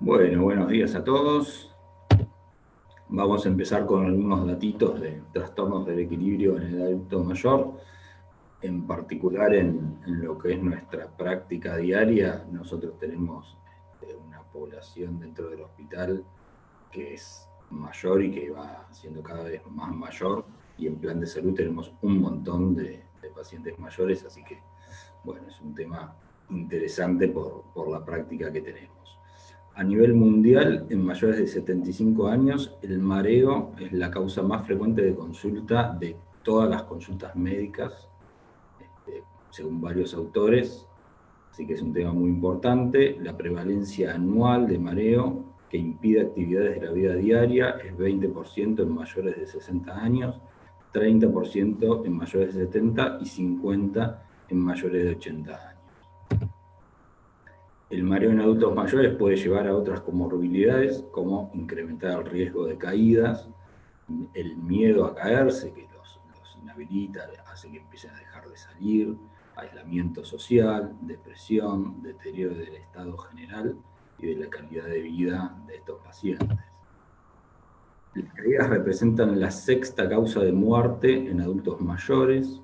Bueno, buenos días a todos. Vamos a empezar con algunos datitos de trastornos del equilibrio en el adulto mayor. En particular en lo que es nuestra práctica diaria, nosotros tenemos una población dentro del hospital que es mayor y que va siendo cada vez más mayor, y en plan de salud tenemos un montón de pacientes mayores, así que bueno, es un tema interesante por la práctica que tenemos. A nivel mundial, en mayores de 75 años, el mareo es la causa más frecuente de consulta de todas las consultas médicas, según varios autores, así que es un tema muy importante. La prevalencia anual de mareo que impide actividades de la vida diaria es 20% en mayores de 60 años, 30% en mayores de 70 y 50% en mayores de 80 años. El mareo en adultos mayores puede llevar a otras comorbilidades, como incrementar el riesgo de caídas, el miedo a caerse, que los inhabilita, hace que empiecen a dejar de salir, aislamiento social, depresión, deterioro del estado general y de la calidad de vida de estos pacientes. Las caídas representan la sexta causa de muerte en adultos mayores.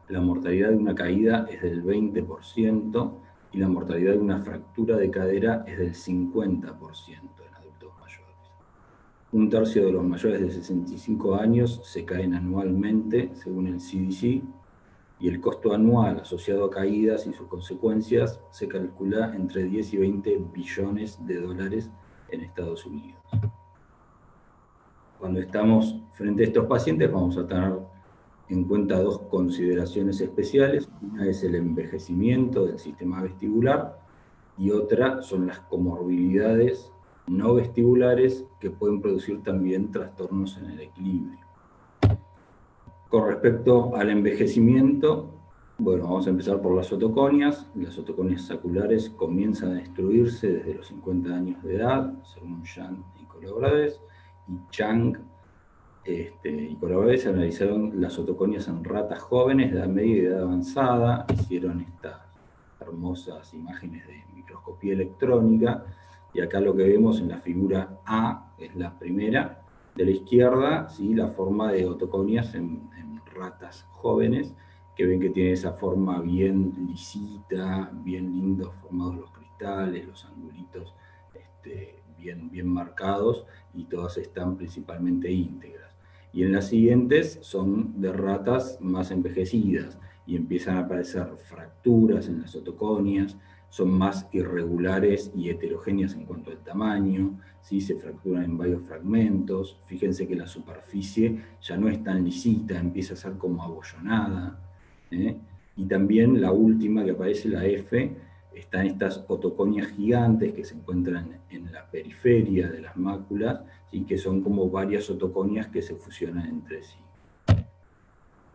La mortalidad de una caída es del 20% y la mortalidad de una fractura de cadera es del 50% en adultos mayores. Un tercio de los mayores de 65 años se caen anualmente, según el CDC, y el costo anual asociado a caídas y sus consecuencias se calcula entre 10 y 20 billones de dólares en Estados Unidos. Cuando estamos frente a estos pacientes vamos a tener en cuenta dos consideraciones especiales. Una es el envejecimiento del sistema vestibular y otra son las comorbilidades no vestibulares que pueden producir también trastornos en el equilibrio. Con respecto al envejecimiento, bueno, vamos a empezar por las otoconias. Las otoconias saculares comienzan a destruirse desde los 50 años de edad, según Yang y colaboradores, y Chang y colaboradores analizaron las otoconias en ratas jóvenes de edad media y de edad avanzada, hicieron estas hermosas imágenes de microscopía electrónica, y acá lo que vemos en la figura A, es la primera, de la izquierda, ¿sí? La forma de otoconias en ratas jóvenes, que ven que tiene esa forma bien lisita, bien lindos formados los cristales, los angulitos bien marcados, y todas están principalmente íntegras. Y en las siguientes son de ratas más envejecidas, y empiezan a aparecer fracturas en las otoconias, son más irregulares y heterogéneas en cuanto al tamaño, ¿sí? Se fracturan en varios fragmentos. Fíjense que la superficie ya no es tan lisita, empieza a ser como abollonada, ¿eh? Y también la última que aparece, la F, están estas otoconias gigantes que se encuentran en la periferia de las máculas, ¿sí? Que son como varias otoconias que se fusionan entre sí.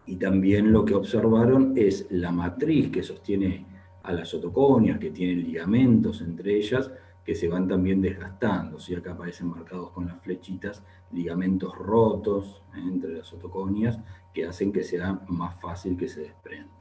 Y también lo que observaron es la matriz que sostiene a las otoconias, que tienen ligamentos entre ellas, que se van también desgastando, ¿sí? Acá aparecen marcados con las flechitas ligamentos rotos entre las otoconias, que hacen que sea más fácil que se desprendan.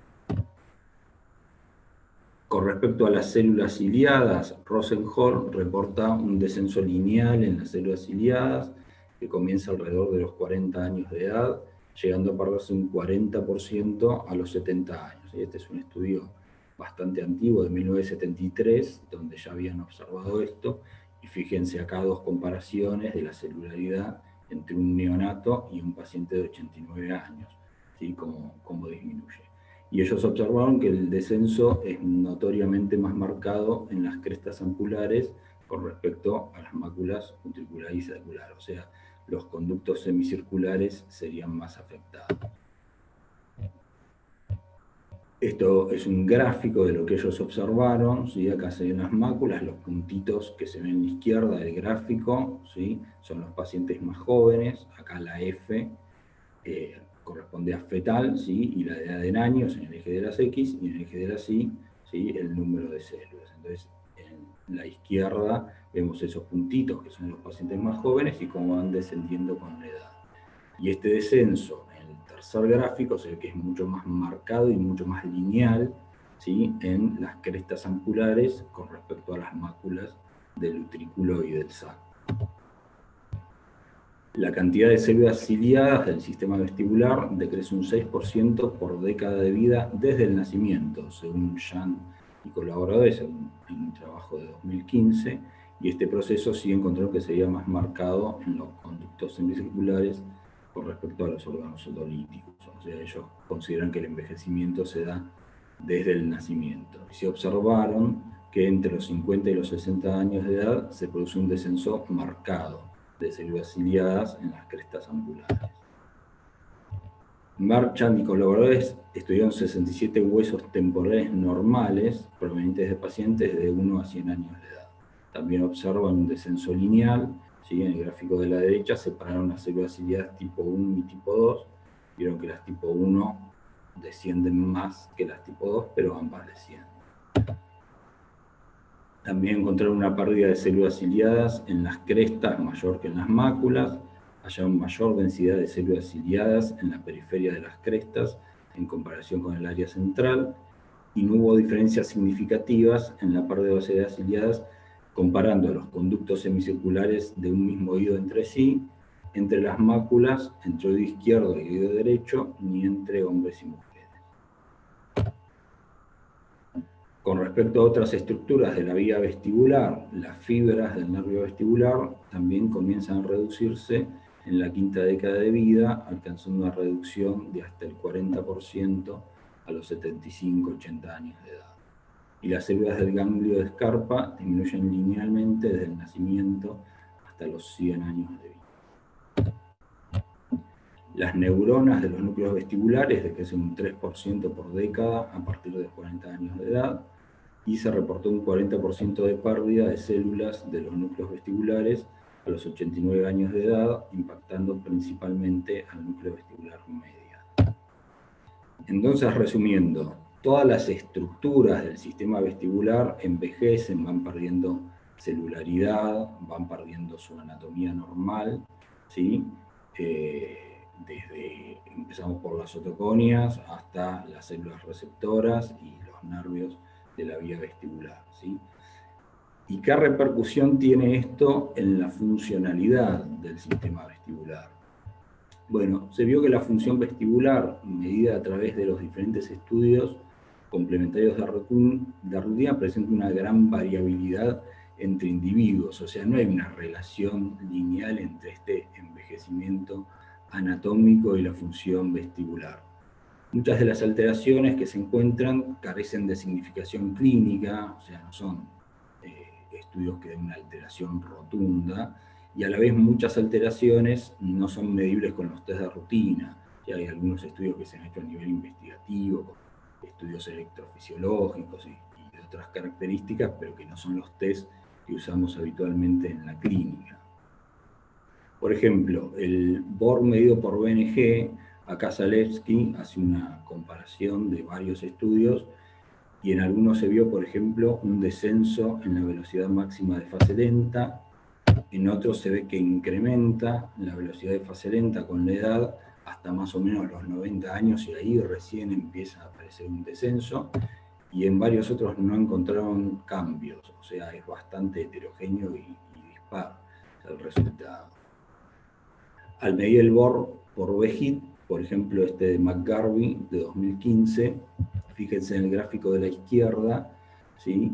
Con respecto a las células ciliadas, Rosenholm reporta un descenso lineal en las células ciliadas que comienza alrededor de los 40 años de edad, llegando a perderse un 40% a los 70 años. Este es un estudio bastante antiguo, de 1973, donde ya habían observado esto, y fíjense acá dos comparaciones de la celularidad entre un neonato y un paciente de 89 años, ¿sí? Cómo disminuye. Y ellos observaron que el descenso es notoriamente más marcado en las crestas ampulares con respecto a las máculas utricular y saculares, o sea, los conductos semicirculares serían más afectados. Esto es un gráfico de lo que ellos observaron, ¿sí? Acá se ven las máculas, los puntitos que se ven a la izquierda del gráfico, ¿sí? Son los pacientes más jóvenes, acá la F corresponde a fetal, ¿sí? Y la de edad en años en el eje de las X, y en el eje de las Y, ¿sí? El número de células. Entonces, en la izquierda vemos esos puntitos que son los pacientes más jóvenes y cómo van descendiendo con la edad. Y este descenso en el tercer gráfico se ve que es mucho más marcado y mucho más lineal, ¿sí? En las crestas ampulares con respecto a las máculas del utrículo y del saco. La cantidad de células ciliadas del sistema vestibular decrece un 6% por década de vida desde el nacimiento, según Jan y colaboradores en un trabajo de 2015, y este proceso sí encontró que sería más marcado en los conductos semicirculares con respecto a los órganos otolíticos. O sea, ellos consideran que el envejecimiento se da desde el nacimiento. Y se observaron que entre los 50 y los 60 años de edad se produce un descenso marcado de células ciliadas en las crestas angulares. Marchand y colaboradores estudiaron 67 huesos temporales normales provenientes de pacientes de 1 a 100 años de edad. También observan un descenso lineal, ¿sí? En el gráfico de la derecha separaron las células ciliadas tipo 1 y tipo 2. Vieron que las tipo 1 descienden más que las tipo 2, pero ambas descienden. También encontraron una pérdida de células ciliadas en las crestas mayor que en las máculas. Hallaron mayor densidad de células ciliadas en la periferia de las crestas en comparación con el área central, y no hubo diferencias significativas en la pérdida de células ciliadas comparando los conductos semicirculares de un mismo oído entre sí, entre las máculas, entre oído izquierdo y oído derecho, ni entre hombres y mujeres. Con respecto a otras estructuras de la vía vestibular, las fibras del nervio vestibular también comienzan a reducirse en la quinta década de vida, alcanzando una reducción de hasta el 40% a los 75-80 años de edad. Y las células del ganglio de Scarpa disminuyen linealmente desde el nacimiento hasta los 100 años de vida. Las neuronas de los núcleos vestibulares decrecen un 3% por década a partir de 40 años de edad, y se reportó un 40% de pérdida de células de los núcleos vestibulares a los 89 años de edad, impactando principalmente al núcleo vestibular medio. Entonces, resumiendo, todas las estructuras del sistema vestibular envejecen, van perdiendo celularidad, van perdiendo su anatomía normal, ¿sí? Empezamos por las otoconias hasta las células receptoras y los nervios de la vía vestibular, ¿sí? ¿Y qué repercusión tiene esto en la funcionalidad del sistema vestibular? Bueno, se vio que la función vestibular, medida a través de los diferentes estudios complementarios de rutina, presenta una gran variabilidad entre individuos, o sea, no hay una relación lineal entre este envejecimiento anatómico y la función vestibular. Muchas de las alteraciones que se encuentran carecen de significación clínica, o sea, no son estudios que den una alteración rotunda, y a la vez muchas alteraciones no son medibles con los test de rutina. Ya hay algunos estudios que se han hecho a nivel investigativo, con estudios electrofisiológicos y de otras características, pero que no son los test que usamos habitualmente en la clínica. Por ejemplo, el BOR medido por BNG, acá Zalewski hace una comparación de varios estudios, y en algunos se vio, por ejemplo, un descenso en la velocidad máxima de fase lenta, en otros se ve que incrementa la velocidad de fase lenta con la edad hasta más o menos los 90 años, y ahí recién empieza a aparecer un descenso, y en varios otros no encontraron cambios, o sea, es bastante heterogéneo y dispar el resultado. Al medir el BOR por VHIT, por ejemplo este de McGarvey de 2015, fíjense en el gráfico de la izquierda, ¿sí?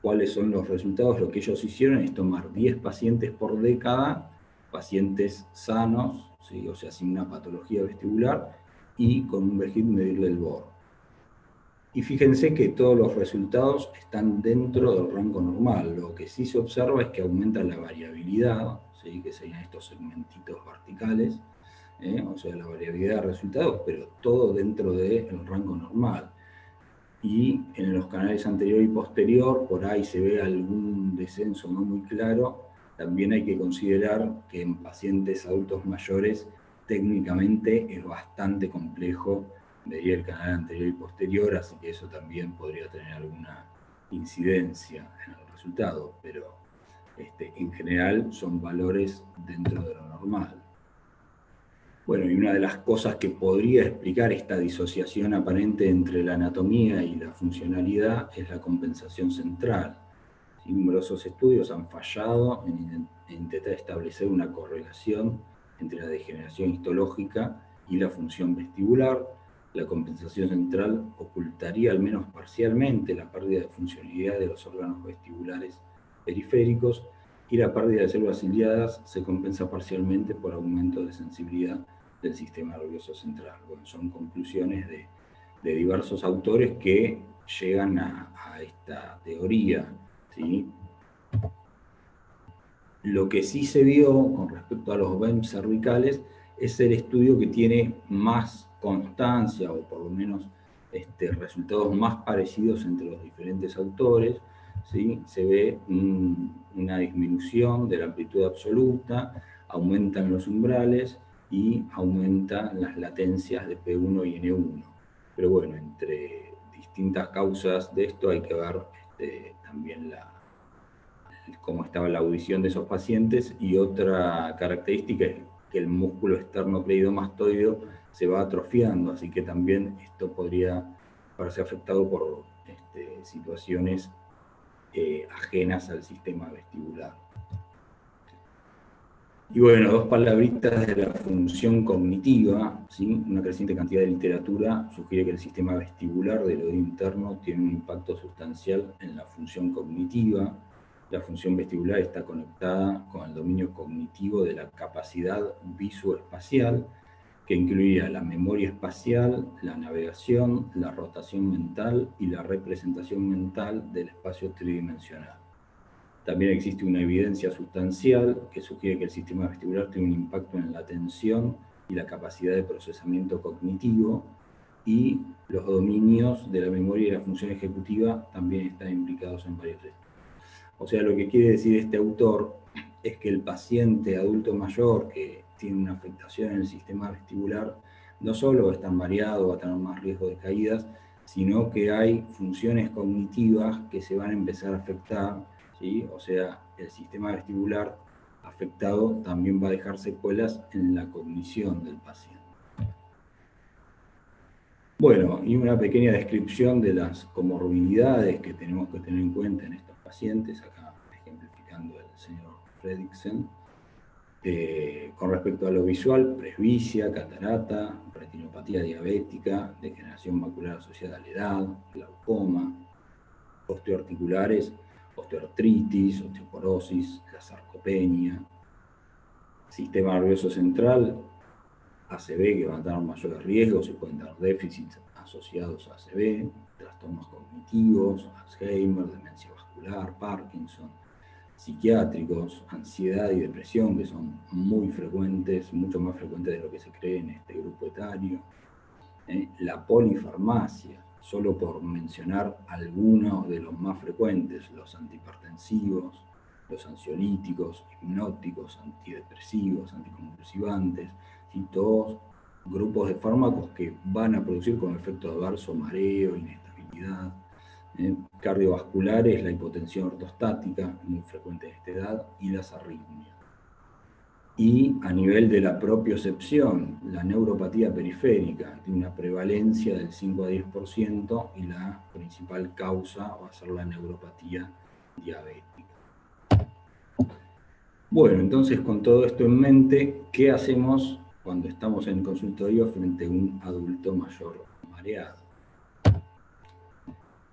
¿Cuáles son los resultados? Lo que ellos hicieron es tomar 10 pacientes por década, pacientes sanos, ¿sí? O sea, sin una patología vestibular, y con un VHIT medirle el BOR. Y fíjense que todos los resultados están dentro del rango normal. Lo que sí se observa es que aumenta la variabilidad, ¿sí? Que serían estos segmentitos verticales, o sea, la variabilidad de resultados, pero todo dentro del rango normal. Y en los canales anterior y posterior, por ahí se ve algún descenso no muy claro. También hay que considerar que en pacientes adultos mayores técnicamente es bastante complejo medir el canal anterior y posterior, así que eso también podría tener alguna incidencia en el resultado, pero en general son valores dentro de lo normal. Bueno, y una de las cosas que podría explicar esta disociación aparente entre la anatomía y la funcionalidad es la compensación central. ¿sí? Numerosos estudios han fallado en intentar establecer una correlación entre la degeneración histológica y la función vestibular. La compensación central ocultaría al menos parcialmente la pérdida de funcionalidad de los órganos vestibulares periféricos, y la pérdida de células ciliadas se compensa parcialmente por aumento de sensibilidad del sistema nervioso central. Bueno, son conclusiones de diversos autores que llegan a esta teoría, ¿sí? Lo que sí se vio con respecto a los BEMs cervicales es el estudio que tiene más constancia, o por lo menos resultados más parecidos entre los diferentes autores, ¿sí? Se ve una disminución de la amplitud absoluta, aumentan los umbrales y aumentan las latencias de P1 y N1. Pero bueno, entre distintas causas de esto hay que ver también cómo estaba la audición de esos pacientes, y otra característica es que el músculo esternocleidomastoideo se va atrofiando, así que también esto podría verse afectado por situaciones ajenas al sistema vestibular. Y bueno, dos palabritas de la función cognitiva, ¿sí? Una creciente cantidad de literatura sugiere que el sistema vestibular del oído interno tiene un impacto sustancial en la función cognitiva. La función vestibular está conectada con el dominio cognitivo de la capacidad visoespacial, que incluiría la memoria espacial, la navegación, la rotación mental y la representación mental del espacio tridimensional. También existe una evidencia sustancial que sugiere que el sistema vestibular tiene un impacto en la atención y la capacidad de procesamiento cognitivo, y los dominios de la memoria y la función ejecutiva también están implicados en varios estudios. O sea, lo que quiere decir este autor es que el paciente adulto mayor que tiene una afectación en el sistema vestibular no solo va a estar mareado, va a tener más riesgo de caídas, sino que hay funciones cognitivas que se van a empezar a afectar, ¿sí? O sea, el sistema vestibular afectado también va a dejar secuelas en la cognición del paciente. Bueno, y una pequeña descripción de las comorbilidades que tenemos que tener en cuenta en estos pacientes, acá ejemplificando el señor Fredriksen. Con respecto a lo visual, presbicia, catarata, retinopatía diabética, degeneración macular asociada a la edad, glaucoma, osteoarticulares, osteoartritis, osteoporosis, la sarcopenia, sistema nervioso central, ACV, que van a tener mayores riesgos y pueden tener déficits asociados a ACV, trastornos cognitivos, Alzheimer, demencia vascular, Parkinson, psiquiátricos, ansiedad y depresión, que son muy frecuentes, mucho más frecuentes de lo que se cree en este grupo etario. La polifarmacia, solo por mencionar algunos de los más frecuentes: los antihipertensivos, los ansiolíticos, hipnóticos, antidepresivos, anticonvulsivantes, y todos grupos de fármacos que van a producir como efecto adverso mareo, inestabilidad. Cardiovasculares, la hipotensión ortostática, muy frecuente en esta edad, y las arritmias. Y a nivel de la propiocepción, la neuropatía periférica tiene una prevalencia del 5 a 10%, y la principal causa va a ser la neuropatía diabética. Bueno, entonces, con todo esto en mente, ¿qué hacemos cuando estamos en el consultorio frente a un adulto mayor mareado?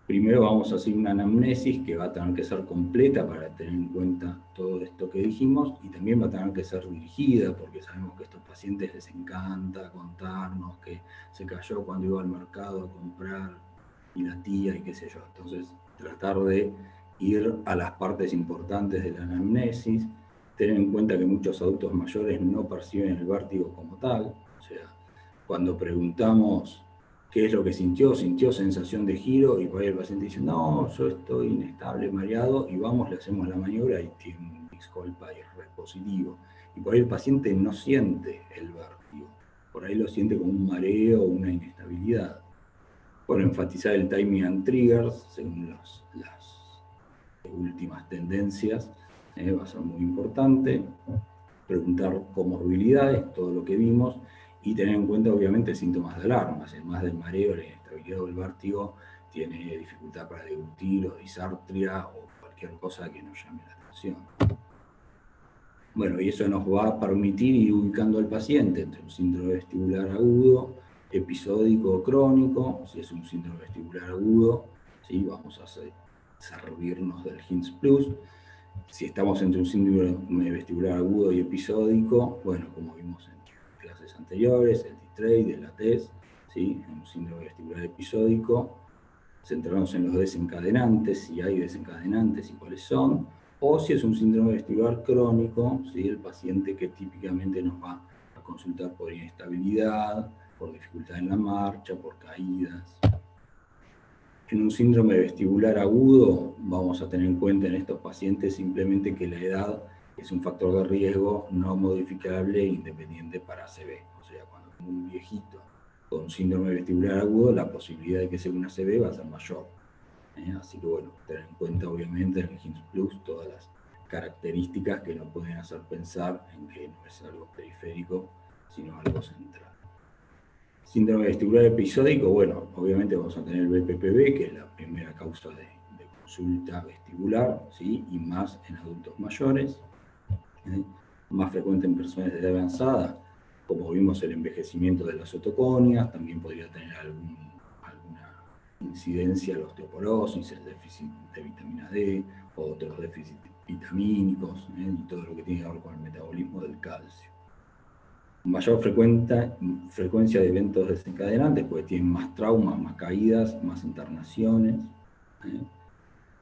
Primero vamos a hacer una anamnesis que va a tener que ser completa para tener en cuenta todo esto que dijimos, y también va a tener que ser dirigida, porque sabemos que a estos pacientes les encanta contarnos que se cayó cuando iba al mercado a comprar y la tía y qué sé yo. Entonces, tratar de ir a las partes importantes de la anamnesis, tener en cuenta que muchos adultos mayores no perciben el vértigo como tal. O sea, cuando preguntamos ¿qué es lo que sintió? Sintió sensación de giro, y por ahí el paciente dice, no, yo estoy inestable, mareado, y vamos, le hacemos la maniobra y tiene un Dix-Colpa y es positivo. Y por ahí el paciente no siente el vértigo, por ahí lo siente como un mareo o una inestabilidad. Por enfatizar el timing and triggers, según las últimas tendencias, va a ser muy importante. Preguntar comorbilidades, todo lo que vimos, y tener en cuenta obviamente síntomas de alarma. Además del mareo, la inestabilidad o el vértigo, tiene dificultad para deglutir o disartria o cualquier cosa que nos llame la atención. Bueno, y eso nos va a permitir ir ubicando al paciente entre un síndrome vestibular agudo, episódico o crónico. Si es un síndrome vestibular agudo, ¿sí? Vamos a servirnos del HINS Plus. Si estamos entre un síndrome vestibular agudo y episódico, bueno, como vimos en clases anteriores, el D-Trade, el ATES, ¿sí? En un síndrome vestibular episódico, centrarnos en los desencadenantes, si hay desencadenantes y cuáles son, o si es un síndrome vestibular crónico, ¿sí? El paciente que típicamente nos va a consultar por inestabilidad, por dificultad en la marcha, por caídas. En un síndrome vestibular agudo vamos a tener en cuenta en estos pacientes simplemente que la edad es un factor de riesgo no modificable e independiente para ACV. O sea, cuando tengo un viejito con síndrome vestibular agudo, la posibilidad de que sea una ACV va a ser mayor. Así que bueno, tener en cuenta obviamente en el HINS Plus todas las características que nos pueden hacer pensar en que no es algo periférico, sino algo central. Síndrome vestibular episódico, bueno, obviamente vamos a tener el BPPV, que es la primera causa de consulta vestibular, ¿sí? Y más en adultos mayores, más frecuente en personas de edad avanzada, como vimos el envejecimiento de las otoconias, también podría tener alguna incidencia la osteoporosis, el déficit de vitamina D, o otros déficits vitamínicos, y todo lo que tiene que ver con el metabolismo del calcio. Mayor frecuencia de eventos desencadenantes, porque tienen más traumas, más caídas, más internaciones.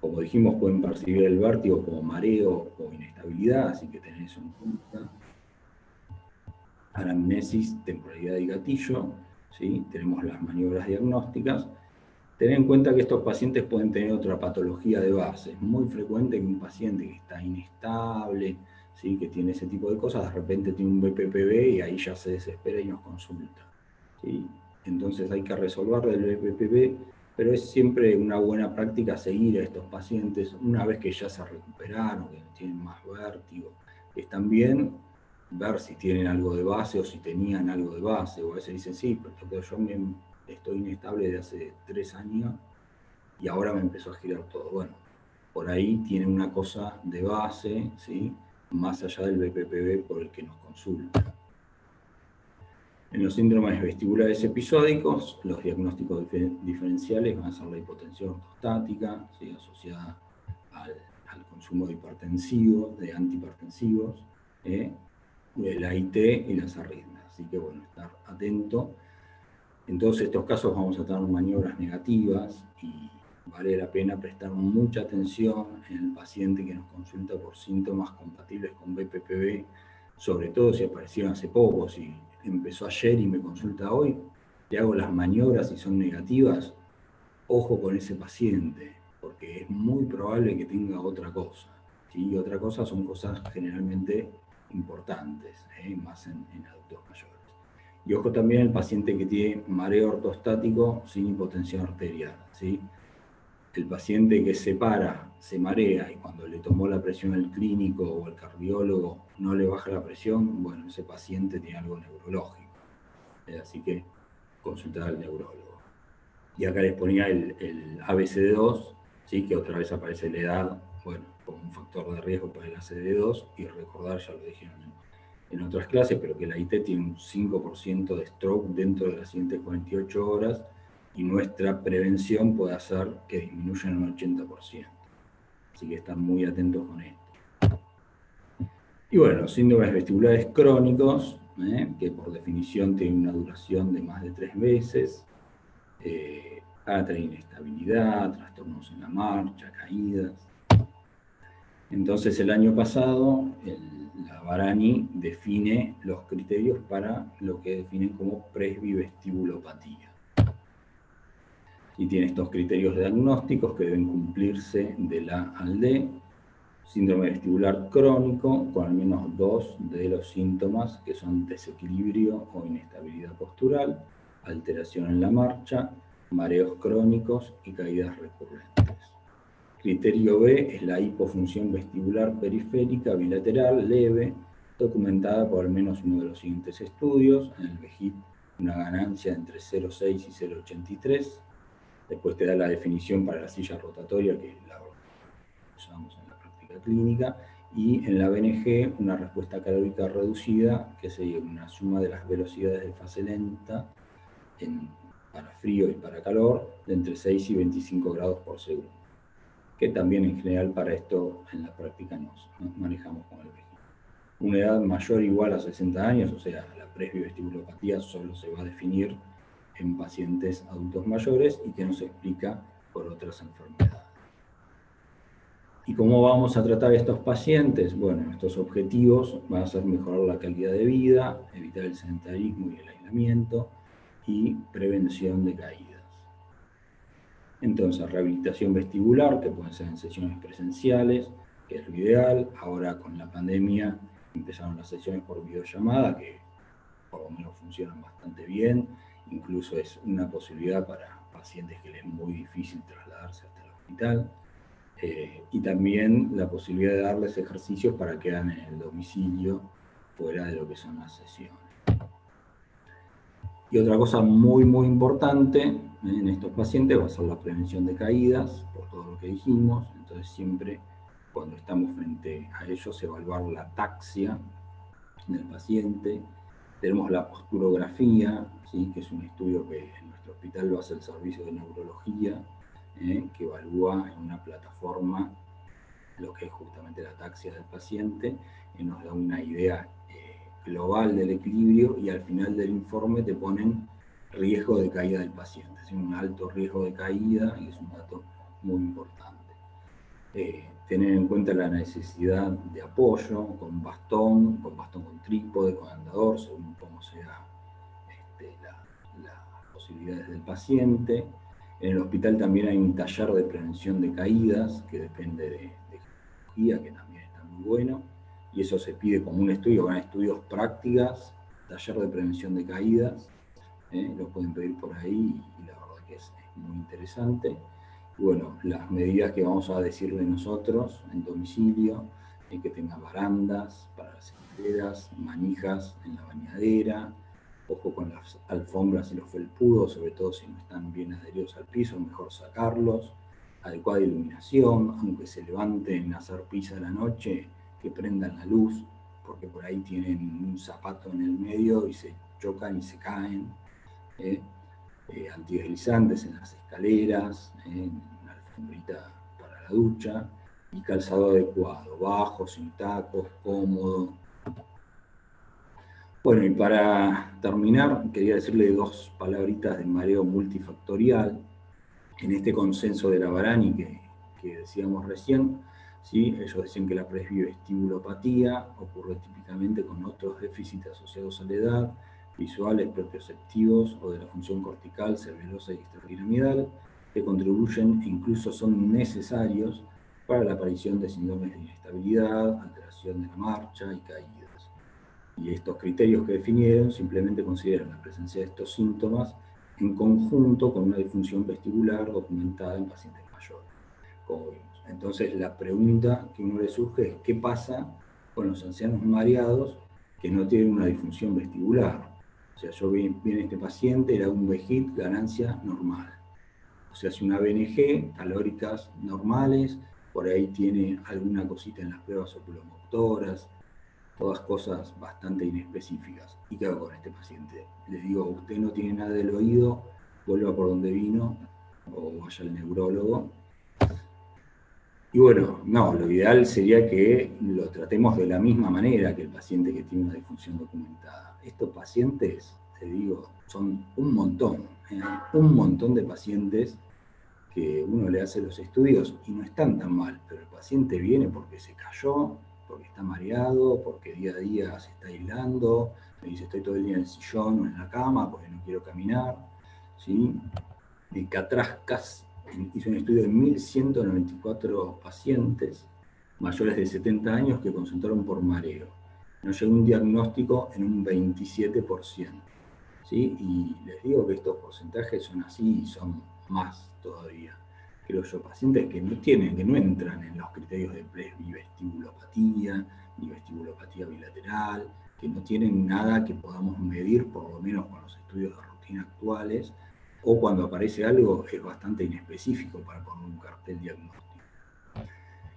Como dijimos, pueden percibir el vértigo como mareo o inestabilidad, así que tener eso en cuenta. Anamnesis, temporalidad y gatillo, ¿sí? Tenemos las maniobras diagnósticas. Tener en cuenta que estos pacientes pueden tener otra patología de base. Es muy frecuente que un paciente que está inestable, ¿sí? Que tiene ese tipo de cosas, de repente tiene un BPPV y ahí ya se desespera y nos consulta, ¿sí? Entonces hay que resolver el BPPV, pero es siempre una buena práctica seguir a estos pacientes una vez que ya se recuperaron, que tienen más vértigo, que están bien, ver si tienen algo de base o si tenían algo de base, o a veces dicen, sí, pero yo estoy inestable desde hace 3 años y ahora me empezó a girar todo. Bueno, por ahí tiene una cosa de base, ¿sí? Más allá del BPPV por el que nos consulta. En los síndromes vestibulares episódicos, los diagnósticos diferenciales van a ser la hipotensión ortostática, ¿sí? Asociada al consumo de hipertensivos, de antihipertensivos, el AIT y las arritmias. Así que bueno, estar atento. En todos estos casos vamos a tener maniobras negativas y vale la pena prestar mucha atención en el paciente que nos consulta por síntomas compatibles con BPPV, sobre todo si aparecieron hace poco, si empezó ayer y me consulta hoy, le hago las maniobras y son negativas, ojo con ese paciente, porque es muy probable que tenga otra cosa. ¿Sí? Y otra cosa son cosas generalmente importantes, más en adultos mayores. Y ojo también el paciente que tiene mareo ortostático sin hipotensión arterial, ¿sí? El paciente que se para, se marea y cuando le tomó la presión el clínico o el cardiólogo no le baja la presión, bueno, ese paciente tiene algo neurológico. Así que consultar al neurólogo. Y acá les ponía el ABCD2, ¿sí? Que otra vez aparece la edad, bueno, como un factor de riesgo para el ACD2, y recordar, ya lo dijeron en otras clases, pero que la IT tiene un 5% de stroke dentro de las siguientes 48 horas, y nuestra prevención puede hacer que disminuya en un 80%. Así que están muy atentos con esto. Y bueno, síndromes vestibulares crónicos, que por definición tienen una duración de más de 3 meses, van a tener inestabilidad, trastornos en la marcha, caídas. Entonces el año pasado la Varani define los criterios para lo que definen como presbivestibulopatía. Y tiene estos criterios diagnósticos que deben cumplirse de la al D. Síndrome vestibular crónico con al menos 2 de los síntomas que son desequilibrio o inestabilidad postural, alteración en la marcha, mareos crónicos y caídas recurrentes. Criterio B es la hipofunción vestibular periférica bilateral leve, documentada por al menos uno de los siguientes estudios. En el VEGIP, una ganancia entre 0,6 y 0,83. Después te da la definición para la silla rotatoria, que usamos en la práctica clínica, y en la BNG una respuesta calórica reducida, que sería una suma de las velocidades de fase lenta para frío y para calor, de entre 6 y 25 grados por segundo, que también en general para esto en la práctica nos manejamos con el VGIT. Una edad mayor o igual a 60 años, o sea, la presbivestibulopatía solo se va a definir en pacientes adultos mayores y que no se explica por otras enfermedades. ¿Y cómo vamos a tratar a estos pacientes? Bueno, estos objetivos van a ser mejorar la calidad de vida, evitar el sedentarismo y el aislamiento, y prevención de caídas. Entonces, rehabilitación vestibular, que pueden ser en sesiones presenciales, que es lo ideal. Ahora con la pandemia empezaron las sesiones por videollamada, que por lo menos funcionan bastante bien. Incluso es una posibilidad para pacientes que les es muy difícil trasladarse hasta el hospital. Y también la posibilidad de darles ejercicios para que hagan en el domicilio, fuera de lo que son las sesiones. Y otra cosa muy importante en estos pacientes va a ser la prevención de caídas, por todo lo que dijimos. Entonces siempre cuando estamos frente a ellos, evaluar la ataxia del paciente. Tenemos la posturografía, ¿sí? Que es un estudio que en nuestro hospital lo hace el servicio de neurología, que evalúa en una plataforma lo que es justamente la ataxia del paciente, y nos da una idea global del equilibrio, y al final del informe te ponen riesgo de caída del paciente, es un alto riesgo de caída, y es un dato muy importante. Tener en cuenta la necesidad de apoyo con bastón con trípode, con andador, según cómo sea las posibilidades del paciente. En el hospital también hay un taller de prevención de caídas, que depende de ginecología, que también está muy bueno, y eso se pide como un estudio, van a estudios prácticas, taller de prevención de caídas, lo pueden pedir por ahí, y la verdad que es muy interesante. Y bueno, las medidas que vamos a decirle nosotros en domicilio, que tenga barandas para las escaleras, manijas en la bañadera, ojo con las alfombras y los felpudos, sobre todo si no están bien adheridos al piso, mejor sacarlos. Adecuada iluminación, aunque se levanten a hacer pis a la noche, que prendan la luz, porque por ahí tienen un zapato en el medio y se chocan y se caen. Antideslizantes en las escaleras, una alfombrita para la ducha, y calzado adecuado, bajo, sin tacos, cómodo. Bueno, y para terminar, quería decirle dos palabritas de mareo multifactorial. En este consenso de la Varani que decíamos recién, ¿sí? Ellos decían que la presbivestibulopatía ocurre típicamente con otros déficits asociados a la edad, visuales, propioceptivos o de la función cortical, cerebelosa y extrapiramidal, que contribuyen e incluso son necesarios para la aparición de síndromes de inestabilidad, alteración de la marcha y caídas. Y estos criterios que definieron simplemente consideran la presencia de estos síntomas en conjunto con una disfunción vestibular documentada en pacientes mayores, como vimos. Entonces la pregunta que uno le surge es ¿qué pasa con los ancianos mareados que no tienen una disfunción vestibular? O sea, yo vi este paciente, era un VGIT, ganancia normal. O sea, hace una BNG, calóricas normales, por ahí tiene alguna cosita en las pruebas oculomotoras, todas cosas bastante inespecíficas. ¿Y qué hago con este paciente? Le digo, usted no tiene nada del oído, vuelva por donde vino, o vaya al neurólogo. Y bueno, no, lo ideal sería que lo tratemos de la misma manera que el paciente que tiene una disfunción documentada. Estos pacientes, te digo, son un montón de pacientes que uno le hace los estudios y no están tan mal, pero el paciente viene porque se cayó, porque está mareado, porque día a día se está aislando, me dice estoy todo el día en el sillón o en la cama porque no quiero caminar, ¿sí? De Catrascas hizo un estudio de 1.194 pacientes mayores de 70 años que consultaron por mareo. Nos llegó un diagnóstico en un 27%. ¿Sí? Y les digo que estos porcentajes son así y son más todavía. Creo yo, pacientes que no entran en los criterios de presbivestibulopatía, ni vestibulopatía bilateral, que no tienen nada que podamos medir, por lo menos con los estudios de rutina actuales, o cuando aparece algo es bastante inespecífico para poner un cartel diagnóstico.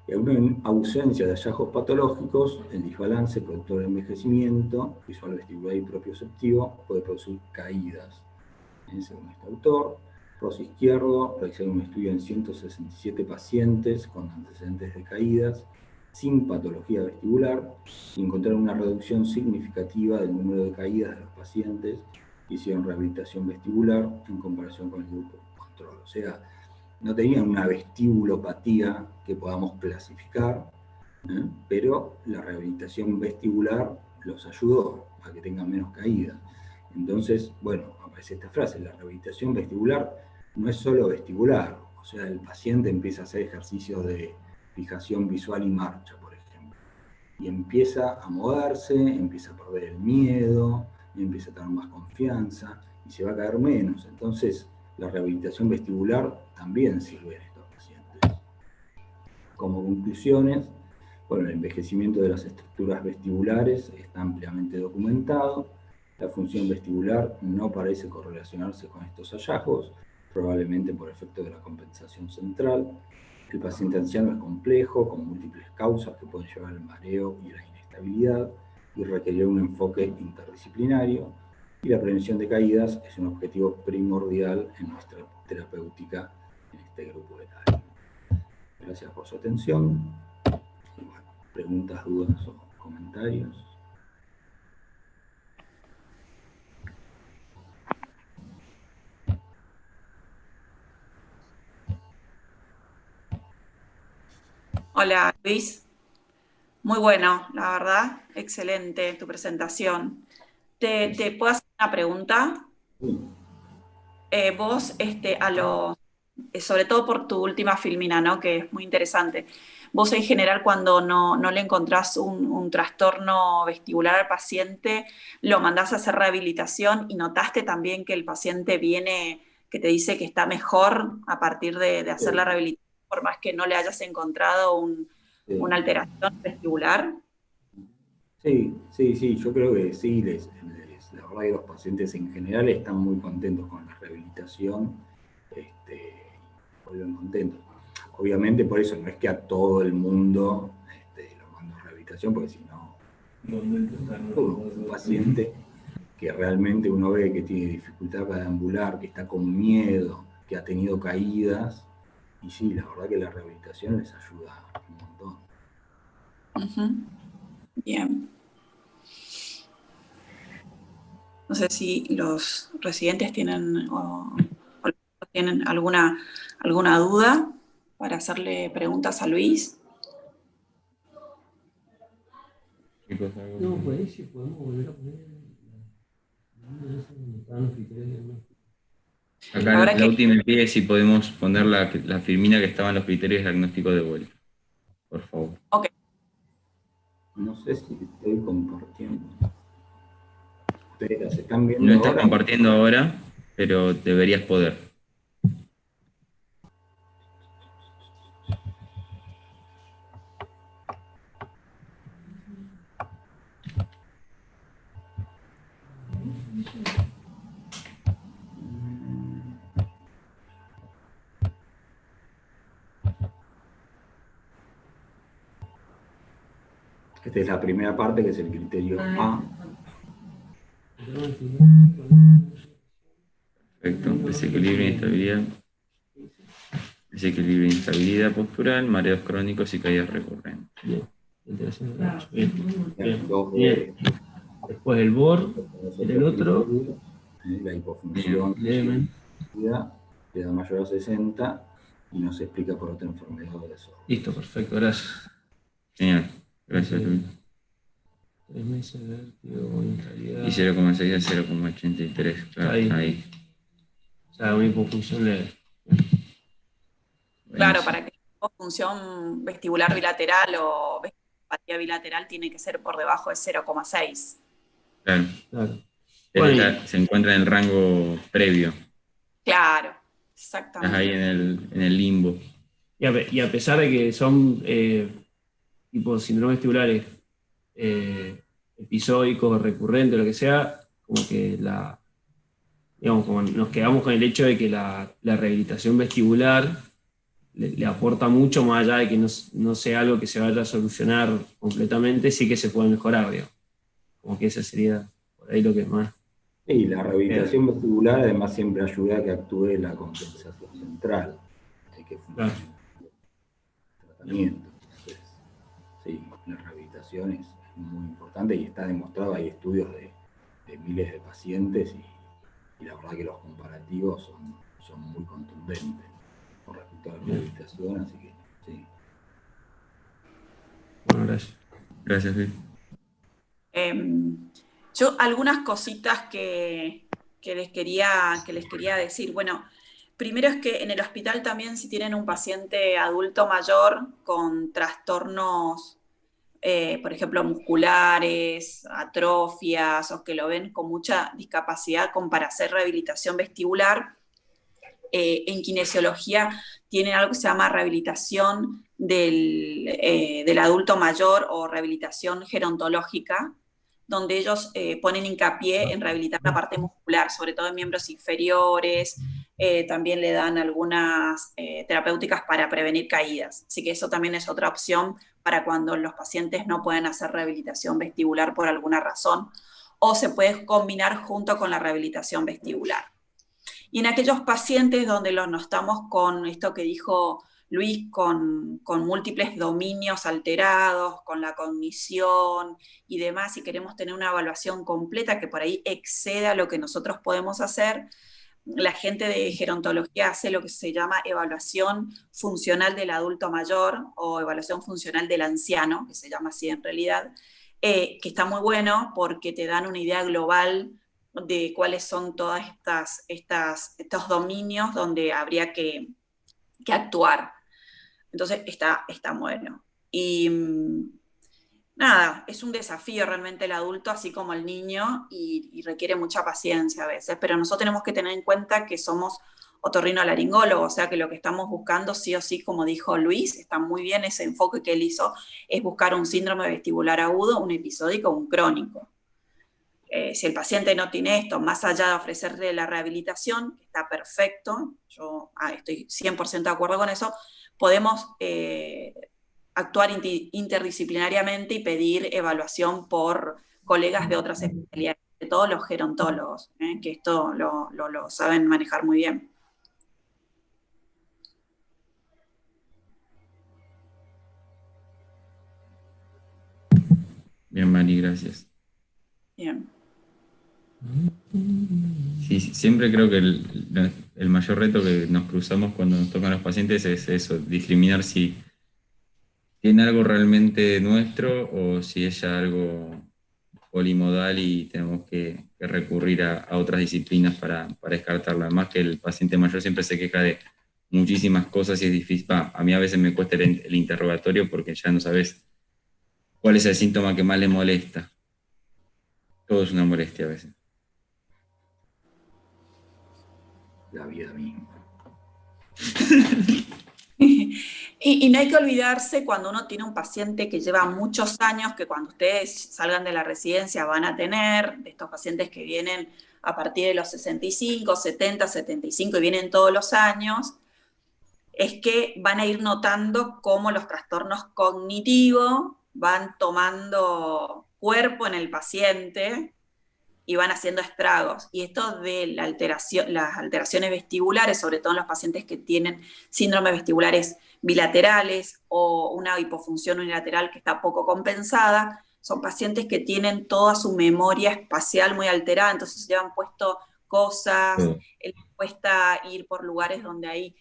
Y en ausencia de hallazgos patológicos, el desbalance productor de envejecimiento, visual, vestibular y propioceptivo, puede producir caídas. Según este autor, Ross Izquierdo realizó un estudio en 167 pacientes con antecedentes de caídas sin patología vestibular y encontraron una reducción significativa del número de caídas de los pacientes que hicieron rehabilitación vestibular en comparación con el grupo control. O sea, no tenían una vestibulopatía que podamos clasificar, pero la rehabilitación vestibular los ayudó a que tengan menos caídas. Entonces, bueno, aparece esta frase, la rehabilitación vestibular no es solo vestibular, o sea, el paciente empieza a hacer ejercicios de fijación visual y marcha, por ejemplo, y empieza a moverse, empieza a perder el miedo, empieza a tener más confianza, y se va a caer menos. Entonces, la rehabilitación vestibular también sirve en estos pacientes. Como conclusiones, bueno, el envejecimiento de las estructuras vestibulares está ampliamente documentado. La función vestibular no parece correlacionarse con estos hallazgos, probablemente por efecto de la compensación central. El paciente anciano es complejo, con múltiples causas que pueden llevar al mareo y la inestabilidad, y requiere un enfoque interdisciplinario, y la prevención de caídas es un objetivo primordial en nuestra terapéutica en este grupo etario. Gracias por su atención. Y bueno, preguntas, dudas o comentarios. Hola, Luis. Muy bueno, la verdad, excelente tu presentación. ¿Te puedo hacer una pregunta? Sí. Vos, sobre todo por tu última filmina, ¿no? Que es muy interesante. Vos en general cuando no le encontrás un trastorno vestibular al paciente, lo mandás a hacer rehabilitación y notaste también que el paciente viene, que te dice que está mejor a partir de hacer la rehabilitación, por más que no le hayas encontrado una Sí. alteración vestibular. Sí, yo creo que sí, la verdad que los pacientes en general están muy contentos con la rehabilitación, vuelven contentos. Obviamente por eso no es que a todo el mundo lo mando a rehabilitación, porque si no, un paciente que realmente uno ve que tiene dificultad para deambular, que está con miedo, que ha tenido caídas, y sí, la verdad que la rehabilitación les ayuda un montón. Ujú. Bien. No sé si los residentes tienen alguna duda para hacerle preguntas a Luis. No, pues sí, podemos volver a poner los criterios diagnósticos. Acá Ahora que, Lauti me pide si podemos poner la filmina que estaba en los criterios diagnósticos de vuelta, por favor. ok, No sé si estoy compartiendo. ¿Ustedes las están No viendo estás ahora? compartiendo ahora, pero deberías poder. Esta es la primera parte, que es el criterio A. Perfecto. Desequilibrio e inestabilidad. Desequilibrio e inestabilidad postural, mareos crónicos y caídas recurrentes. Bien. Bien. Dos Bien. Después el BOR, el otro. La hipofunción Lemen. le da mayor a 60 y no se explica por otra enfermedad de eso. Listo, perfecto, gracias. Genial. Gracias, Luis. 3 meses de vértigo, inestabilidad. Y 0,6 a 0,83. Claro, ahí. O sea, una hipofunción leve. claro, para que la función vestibular bilateral o vestibulopatía bilateral tiene que ser por debajo de 0,6. Claro. Claro. Bueno, se encuentra en el rango previo. Claro, Estás exactamente. ahí en el limbo. Y a pesar de que son tipo síndromes vestibulares episódicos, recurrentes, lo que sea, como que digamos, como nos quedamos con el hecho de que la rehabilitación vestibular le aporta mucho, más allá de que no sea algo que se vaya a solucionar completamente, sí que se puede mejorar, digamos. Como que ese sería por ahí lo que más. Y la rehabilitación vestibular además siempre ayuda a que actúe la compensación central, que funcione el tratamiento. Entonces, sí, la rehabilitación es muy importante y está demostrado, hay estudios de miles de pacientes y la verdad que los comparativos son muy contundentes con respecto a la rehabilitación, así que sí. Bueno, gracias. Gracias, Luis. Yo algunas cositas que les quería decir. Bueno, primero es que en el hospital también si tienen un paciente adulto mayor con trastornos, por ejemplo, musculares, atrofias, o que lo ven con mucha discapacidad para hacer rehabilitación vestibular, en kinesiología tienen algo que se llama rehabilitación del adulto mayor o rehabilitación gerontológica, donde ellos ponen hincapié en rehabilitar la parte muscular, sobre todo en miembros inferiores, también le dan algunas terapéuticas para prevenir caídas. Así que eso también es otra opción para cuando los pacientes no pueden hacer rehabilitación vestibular por alguna razón, o se puede combinar junto con la rehabilitación vestibular. Y en aquellos pacientes donde los notamos con esto que dijo Luis, con múltiples dominios alterados, con la cognición y demás, y queremos tener una evaluación completa que por ahí exceda lo que nosotros podemos hacer, la gente de gerontología hace lo que se llama evaluación funcional del adulto mayor o evaluación funcional del anciano, que se llama así en realidad, que está muy bueno porque te dan una idea global de cuáles son todos estos dominios donde habría que actuar. Entonces está bueno. Y nada, es un desafío realmente el adulto, así como el niño, y requiere mucha paciencia a veces, pero nosotros tenemos que tener en cuenta que somos otorrinolaringólogos, o sea que lo que estamos buscando sí o sí, como dijo Luis, está muy bien ese enfoque que él hizo, es buscar un síndrome vestibular agudo, un episódico, un crónico. Si el paciente no tiene esto, más allá de ofrecerle la rehabilitación, que está perfecto, yo estoy 100% de acuerdo con eso, podemos actuar interdisciplinariamente y pedir evaluación por colegas de otras especialidades, de todos los gerontólogos, que esto lo saben manejar muy bien. Bien, Mari, gracias. Bien. Sí, siempre creo que el mayor reto que nos cruzamos cuando nos tocan los pacientes es eso, discriminar si tiene algo realmente nuestro o si es ya algo polimodal y tenemos que recurrir a otras disciplinas para descartarlo. Además que el paciente mayor siempre se queja de muchísimas cosas y es difícil. A mí a veces me cuesta el interrogatorio porque ya no sabes cuál es el síntoma que más le molesta. Todo es una molestia a veces. La vida misma. Y no hay que olvidarse cuando uno tiene un paciente que lleva muchos años, que cuando ustedes salgan de la residencia van a tener, de estos pacientes que vienen a partir de los 65, 70, 75 y vienen todos los años, es que van a ir notando cómo los trastornos cognitivos van tomando cuerpo en el paciente y van haciendo estragos. Y esto de las alteraciones vestibulares, sobre todo en los pacientes que tienen síndromes vestibulares bilaterales o una hipofunción unilateral que está poco compensada, son pacientes que tienen toda su memoria espacial muy alterada, entonces se llevan puesto cosas, les cuesta ir por lugares donde hay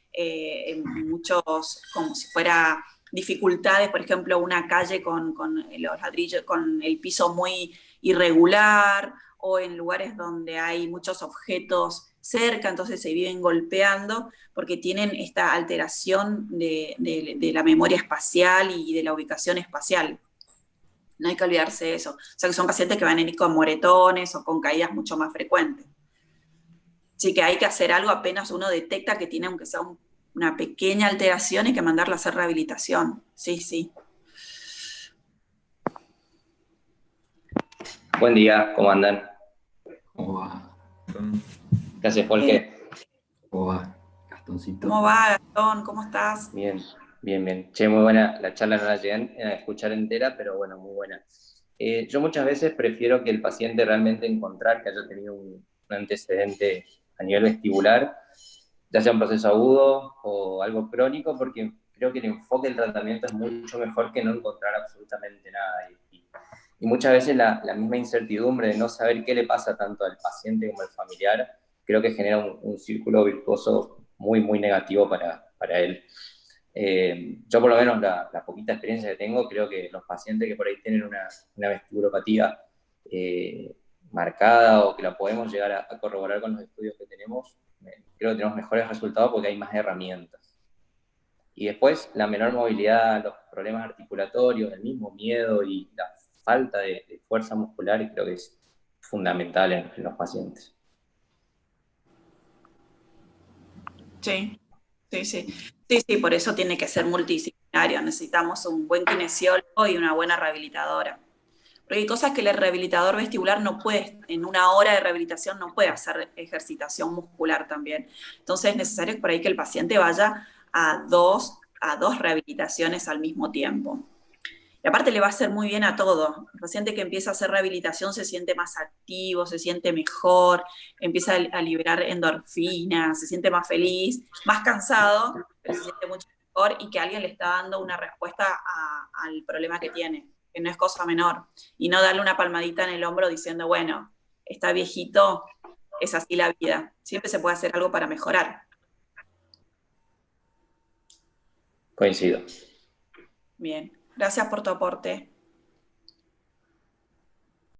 muchos, como si fuera dificultades, por ejemplo, una calle con los ladrillos, con el piso muy irregular, o en lugares donde hay muchos objetos cerca, entonces se viven golpeando porque tienen esta alteración de la memoria espacial y de la ubicación espacial. No hay que olvidarse de eso. O sea que son pacientes que van a ir con moretones o con caídas mucho más frecuentes. Así que hay que hacer algo apenas uno detecta que tiene, aunque sea una pequeña alteración, hay que mandarla a hacer rehabilitación. Sí, sí. Buen día, ¿cómo andan? ¿Cómo va? ¿Qué haces, Folke? ¿Cómo va? Gastoncito. ¿Cómo va, Gastón? ¿Cómo estás? Bien, bien, bien. Che, muy buena. La charla no la llegué a escuchar entera, pero bueno, muy buena. Yo muchas veces prefiero que el paciente realmente encontrar que haya tenido un antecedente a nivel vestibular, ya sea un proceso agudo o algo crónico, porque creo que el enfoque del tratamiento es mucho mejor que no encontrar absolutamente nada. Y muchas veces la misma incertidumbre de no saber qué le pasa tanto al paciente como al familiar, creo que genera un círculo virtuoso muy, muy negativo para él. Yo por lo menos la poquita experiencia que tengo, creo que los pacientes que por ahí tienen una vestibulopatía marcada o que la podemos llegar a corroborar con los estudios que tenemos, creo que tenemos mejores resultados porque hay más herramientas. Y después la menor movilidad, los problemas articulatorios, el mismo miedo y la falta de fuerza muscular, creo que es fundamental en los pacientes. Sí, sí, sí. Sí, sí, por eso tiene que ser multidisciplinario. Necesitamos un buen kinesiólogo y una buena rehabilitadora. Porque hay cosas que el rehabilitador vestibular no puede, en una hora de rehabilitación no puede hacer ejercitación muscular también. Entonces es necesario por ahí que el paciente vaya a dos rehabilitaciones al mismo tiempo. Y aparte le va a hacer muy bien a todo. El paciente que empieza a hacer rehabilitación se siente más activo, se siente mejor, empieza a liberar endorfinas, se siente más feliz, más cansado, pero se siente mucho mejor y que alguien le está dando una respuesta al problema que tiene, que no es cosa menor. Y no darle una palmadita en el hombro diciendo, bueno, está viejito, es así la vida. Siempre se puede hacer algo para mejorar. Coincido. Bien, gracias por tu aporte.